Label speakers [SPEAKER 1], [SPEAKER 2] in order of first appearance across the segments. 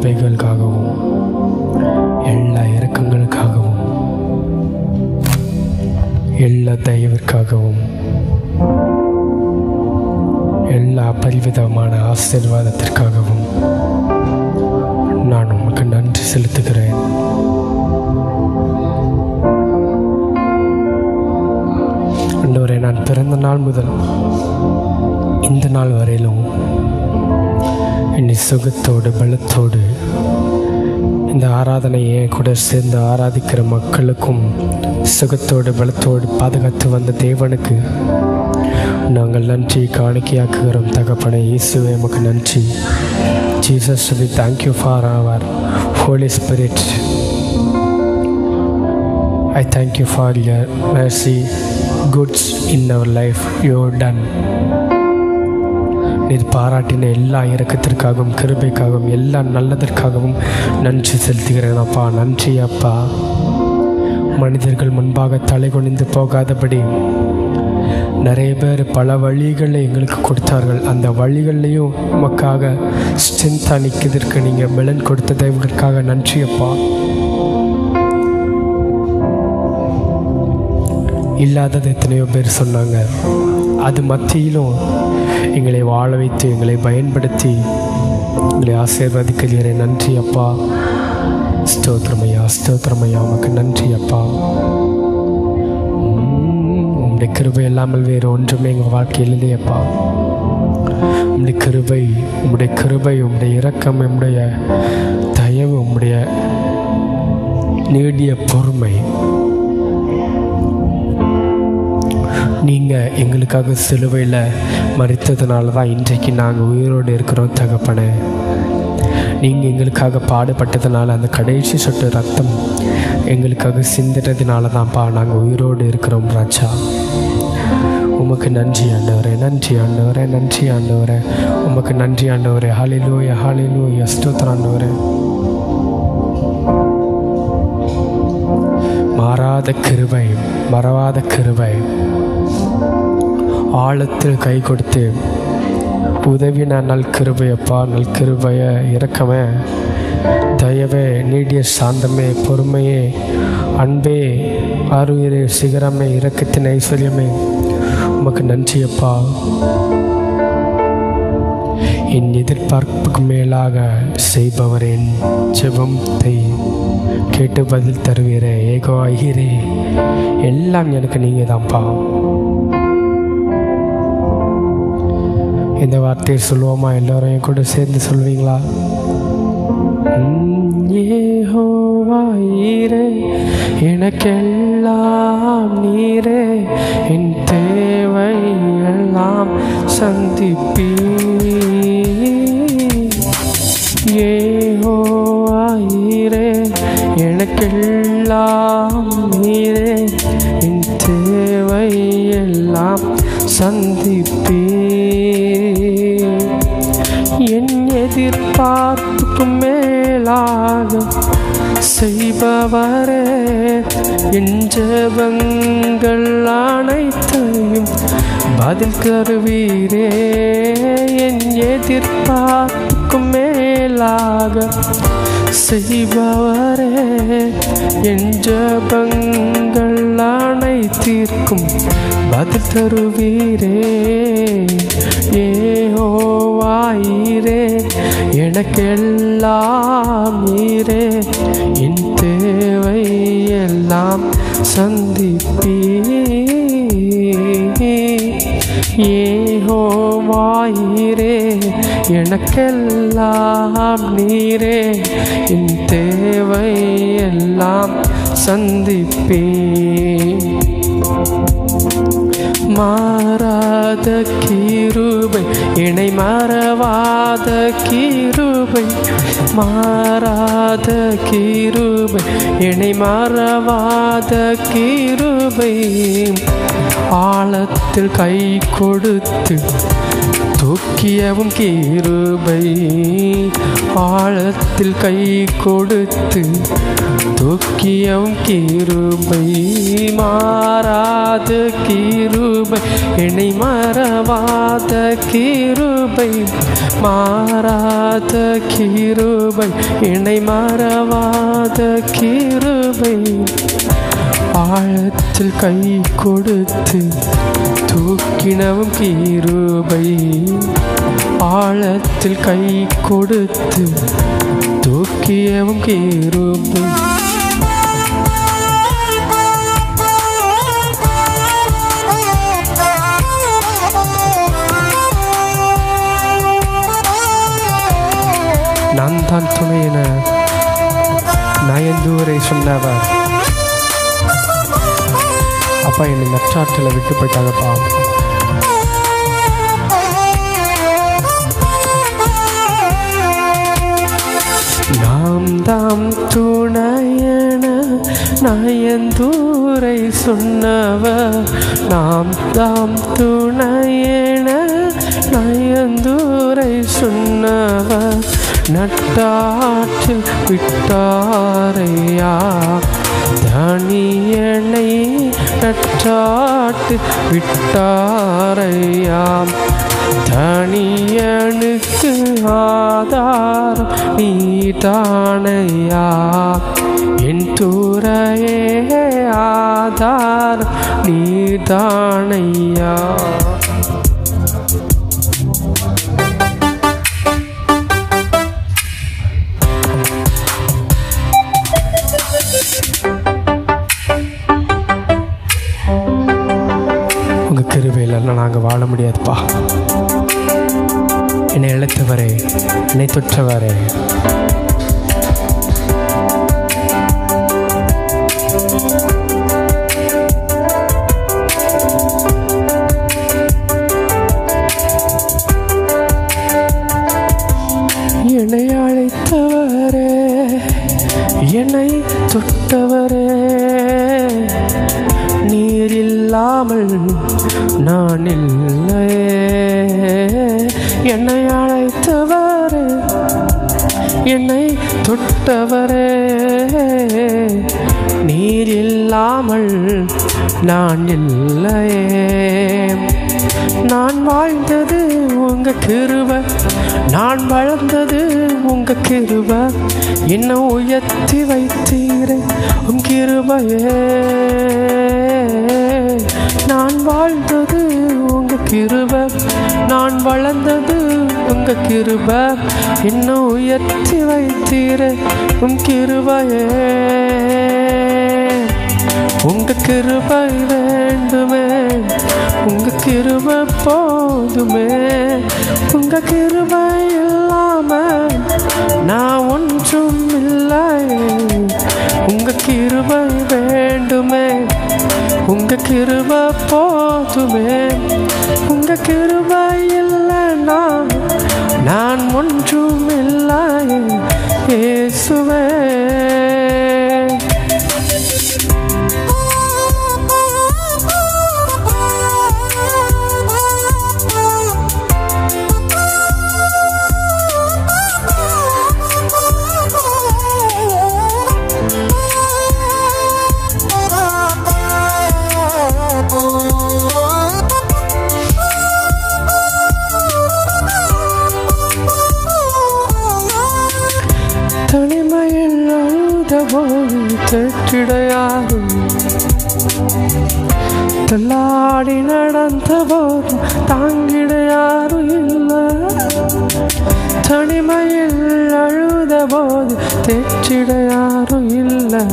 [SPEAKER 1] கிருபைகளுக்காகவும் எல்லா இரக்கங்களுக்காகவும் எல்லா தயவிற்காகவும் எல்லா பரிவிதமான ஆசீர்வாதத்திற்காகவும் நான் உமக்கு நன்றி செலுத்துகிறேன். ஆண்டவரே, நான் பிறந்த நாள் முதல் இந்த நாள் வரையிலும் என்னை சுகத்தோடு பலத்தோடு இந்த ஆராதனையை கூட சேர்ந்து ஆராதிக்கிற மக்களுக்கும் சுகத்தோடு பலத்தோடு பாதுகாத்து வந்த தேவனுக்கு நாங்கள் நன்றி காணிக்கையாக்குகிறோம். தகப்பனே இயேசுவே, உமக்கு நன்றி. Jesus, we thank you for our Holy Spirit. I thank you for your mercy, goods in our life you have done. நீர் பாராட்டின எல்லா இரக்கத்திற்காகவும் கிருபைக்காகவும் எல்லா நல்லதற்காகவும் நன்றி செலுத்துகிறேன் அப்பா. நன்றி அப்பா. மனிதர்கள் முன்பாக தலை குனிந்து போகாதபடி நிறைய பேர் பல வழிகளை எங்களுக்கு கொடுத்தார்கள். அந்த வழிகள்லையும் உமக்காக ஸ்ட்ரென்த்தாக நிற்கிறதுக்கு நீங்கள் பலன் கொடுத்ததற்காக நன்றி அப்பா. இல்லாதது எத்தனையோ பேர் சொன்னாங்க. அது மத்தியிலும் எங்களை வாழ வைத்து எங்களை பயன்படுத்தி எங்களை ஆசீர்வதிக்கிறீரே. நன்றி அப்பா. ஸ்தோத்திரமையா ஸ்தோத்திரமையா, உமக்கு நன்றி அப்பா. உம்முடைய கிருபை இல்லாமல் வேறு ஒன்றுமே எங்கள் வாழ்க்கையில் இல்லையப்பா. உம்முடைய கிருபை, உம்முடைய கிருபை, உம்முடைய இரக்கம், உம்முடைய தயவு, உம்முடைய நீடிய பொறுமை, நீங்கள் எங்களுக்காக சிலுவையில் மரித்ததுனால தான் இன்றைக்கு நாங்கள் உயிரோடு இருக்கிறோம் தகப்பனே. நீங்கள் எங்களுக்காக பாடுபட்டதுனால அந்த கடைசி சொட்டு ரத்தம் எங்களுக்காக சிந்துறதுனால தான்ப்பா நாங்கள் உயிரோடு இருக்கிறோம் ராஜா. உமக்கு நன்றி ஆண்டவரே, நன்றி ஆண்டவரே, நன்றி ஆண்டவரே, உமக்கு நன்றி ஆண்டவரே. ஹல்லேலூயா ஹல்லேலூயா, ஸ்தோத்திரம் ஆண்டவரே. மாறாத கிருபை, மறவாத கிருபை, ஆழத்தில் கை கொடுத்து உதவின நல் கிருபையப்பா. நல் கிருபைய, இரக்கமே, தயவே, நீடிய சாந்தமே, பொறுமையே, அன்பே, ஆருயிரே, சிகரமே, இரக்கத்தின் ஐஸ்வர்யமே, உமக்கு நன்றியப்பா. என் எதிர்பார்ப்புக்கு மேலாக செய்பவரின் ஜெபத்தை கேட்டு பதில் தருவீரே. ஏகோ ஐயரே, எல்லாம் எனக்கு நீங்கள் தான்ப்பா. இந்த வார்த்தையை சொல்லுவோமா? எல்லோரையும் கூட சேர்ந்து சொல்வீங்களா? யெகோவா ஈரே, எனக்கெல்லாம் நீரே, என் தேவை எல்லாம் சந்திப்பீ. யெகோவா ஈரே, எனக்கெல்லாம் நீரே, என் தேவை எல்லாம் சந்திப்பீ. என் எதிர்பார்ப்புக்கு மேலாக செய்பவரே, என் ஜெபங்கள் அனைத்தையும் பதில் தருவீரே. என் எதிர்பார்ப்புக்கு மேலாக செய்பவரே, என் ஜெபங்கள் அனைத்திற்கும் பதில் தருவீரே. யெகோவா ஈரே, எனக்கெல்லாம் நீரே, என் தேவை எல்லாம் சந்திப்பீ. யெகோவா ஈரே, எனக்கெல்லாம் நீரே, என் தேவை எல்லாம் சந்திப்பீ. மாறாத கிருபை, இணை மறவாத கிருபை, மாறாத கிருபை, இணை மறவாத கிருபை, ஆழத்தில் கை கொடுத்து தூக்கியவும் கிருபை, ஆழத்தில் கை கொடுத்து தூக்கியவும் கிருபை, மாறாத கிருபை, என்னை மறவாத கிருபை, மாறாத கிருபை, என்னை மறவாத கிருபை, ஆழத்தில் கை கொடுத்து தூக்கினவும் கிருபை, ஆழத்தில் கை கொடுத்து தூக்கியவும் கிருபை. நான் தான் துணை என நயந்தூரை சொன்னவர் அப்பா என்னை நற்றாற்றில் விட்டு போயிட்டாங்கப்பா. நாம் தாம் துணையென நயந்தூரை சொன்னவர், நாம் தாம் துணையென நயந்தூரை சொன்னவர், நட்டாற்றில் விட்டாரையா தனியனை, நட்டாற்றில் விட்டாரையாம், தனியனுக்கு ஆதாரம் நீதானையா, என் துறையே ஆதாரம் நீதானையா. உங்கள் கிருபையிலன்னா நாங்கள் வாழ முடியாதுப்பா. என்னை இழைத்தவரே, என்னை தொற்றவரே, என்னை அழைத்தவரே, என்னை தொட்டவரே, நீர் இல்லாமல் நான் இல்லையே, என்னை அழைத்தவரே, என்னை தொட்டவரே, நீர் இல்லாமல் நான் இல்லையே. நான் வாழ்ந்தது உங்க கிருபை, நான் வளர்ந்தது உங்க கிருபை, என்ன உயர்த்தி வைத்தீரே உன் கிருபையே. நான் வாழ்ந்தது உங்க கிருபை, நான் வளர்ந்தது உங்க கிருபை, என்ன உயர்த்தி வைத்தீரே உன் கிருபையே. உங்க கிருபை வேண்டுமே, உங்க கிருபை போதுமே, உங்க கிருபை இல்லாம நான் ஒன்றும் இல்லை. உங்க கிருபை வேண்டுமே, உங்க கிருபை போதுமே, உங்க கிருபை இல்லைன்னா நான் ஒன்றும் இல்லை இயேசுவே. தனிமையில் அழுதபோது தெற்றிடையாரும், தள்ளாடி நடந்த போது தாங்கிட யாரும் இல்லை. தனிமையில் அழுத போது தெற்றிட யாரும் இல்லை,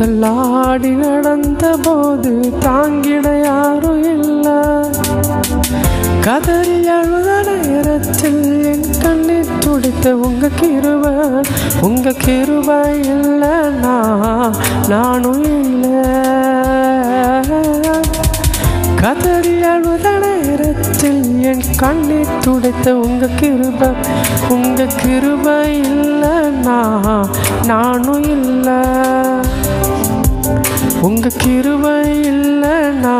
[SPEAKER 1] தள்ளாடி நடந்த போது தாங்கிட யாரும் இல்லை. கதறி அழுத நேரத்தில் என் கண்ணீர் துடித்த உங்க கிருபை, உங்க கிருபை இல்லைன்னா நானும் இல்லை. கதறி அழுத நேரத்தில் என் கண்ணீர் துடைத்த உங்க கிருபை, உங்க கிருபை இல்லைன்னா நானும் இல்லை. உங்க கிருபை இல்லைன்னா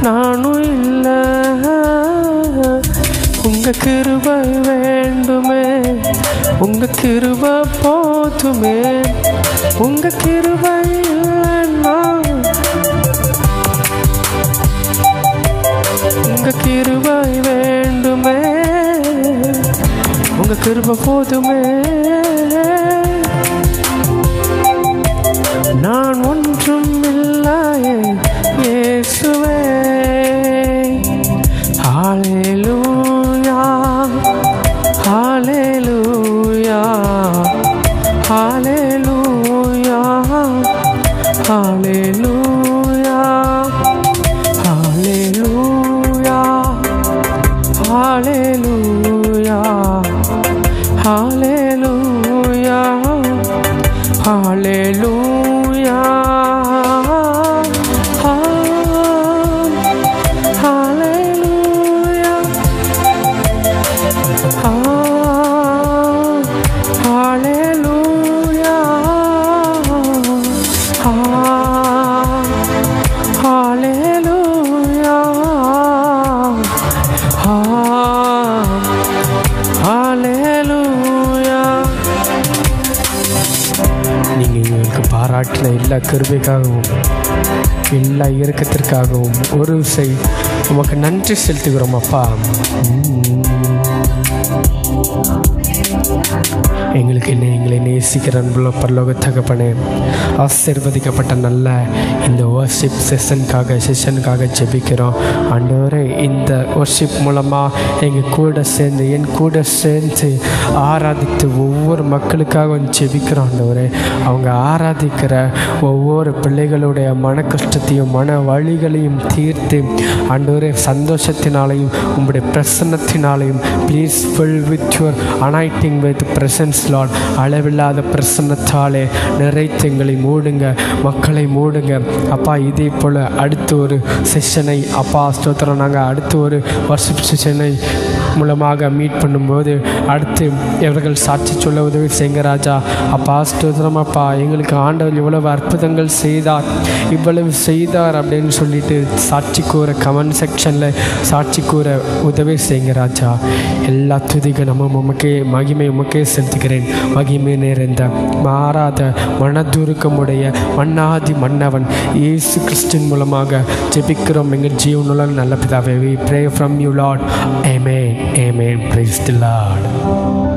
[SPEAKER 1] நானும் இல்லை. உங்க கிருபை வேண்டுமே, உங்க கிருபை போதுமே, உங்க கிருபை இல்லைன்னா உங்க கிருபை வேண்டுமே, உங்க கிருபை போதுமே. நான் ஒன்றும் இல்லையே இயேசுவே. ஹல்லேலூயா ஹல்லேலூயா ஹல்லேலூயா ஹல்லேலூயா ஹல்லேலூயா ஹல்லேலூயா ஹல்லேலூயா ஹல்லேலூயா ஹல்லேலூயா ஹல்லேலூயா ஹல்லேலூயா ஹல்லேலூயா. நீங்கள் எங்களுக்கு பாராட்டின எல்லா கிருபைக்காகவும் எல்லா இறக்கத்திற்காகவும் ஒரு உமக்கு நன்றி செலுத்துகிறோம் அப்பா. எங்களுக்கு எங்களை நேசிக்கிற அன்புள்ள பரலோக தகப்பனே, ஆசீர்வதிக்கப்பட்ட நல்ல இந்த வர்ஷிப் செஷனுக்காக ஜெபிக்கிறோம் ஆண்டவரே. இந்த வர்ஷிப் மூலமாக என் கூட சேர்ந்து ஆராதித்து ஒவ்வொரு மக்களுக்காக ஜெபிக்கிறோம் ஆண்டவரே. அவங்க ஆராதிக்கிற ஒவ்வொரு பிள்ளைகளுடைய மன கஷ்டத்தையும் மன வழிகளையும் தீர்த்து ஆண்டவரே, சந்தோஷத்தினாலையும் உங்களுடைய பிரசன்னத்தினாலையும் please fill with your anointing with presence lord. அளவில்லாத பிரசன்னத்தாலே நிறைத்து எங்களை மூடுங்க, மக்களை மூடுங்க அப்பா. இதே போல் அடுத்த ஒரு செஷனை அப்பா ஸ்தோத்திரம், நாங்கள் அடுத்த ஒரு வர்ஷிப் செஷனை மூலமாக மீட் பண்ணும்போது அடுத்து இவர்கள் சாட்சி சொல்ல உதவி செய்யுங்க ராஜா. அப்பா ஸ்தோத்திரம் அப்பா, எங்களுக்கு ஆண்டவர் இவ்வளவு அற்புதங்கள் செய்தார், இவ்வளவு செய்தார் அப்படின்னு சொல்லிட்டு சாட்சி கூற கமெண்ட் செக்ஷனில் சாட்சி கூற உதவி செய்யுங்க ராஜா. எல்லா துதிக நம்ம உமக்கே மகிமை உமக்கே செலுத்துகிறேன். மகிமை நிறைந்த மாறாத மனதுருக்கமுடைய மன்னாதி மன்னவன் இயேசு கிறிஸ்துவின் மூலமாக ஜெபிக்கிறோம் எங்கள் ஜீவனுள்ள நல்ல பிதாவே. We pray from you Lord. Amen. Amen. Praise the Lord.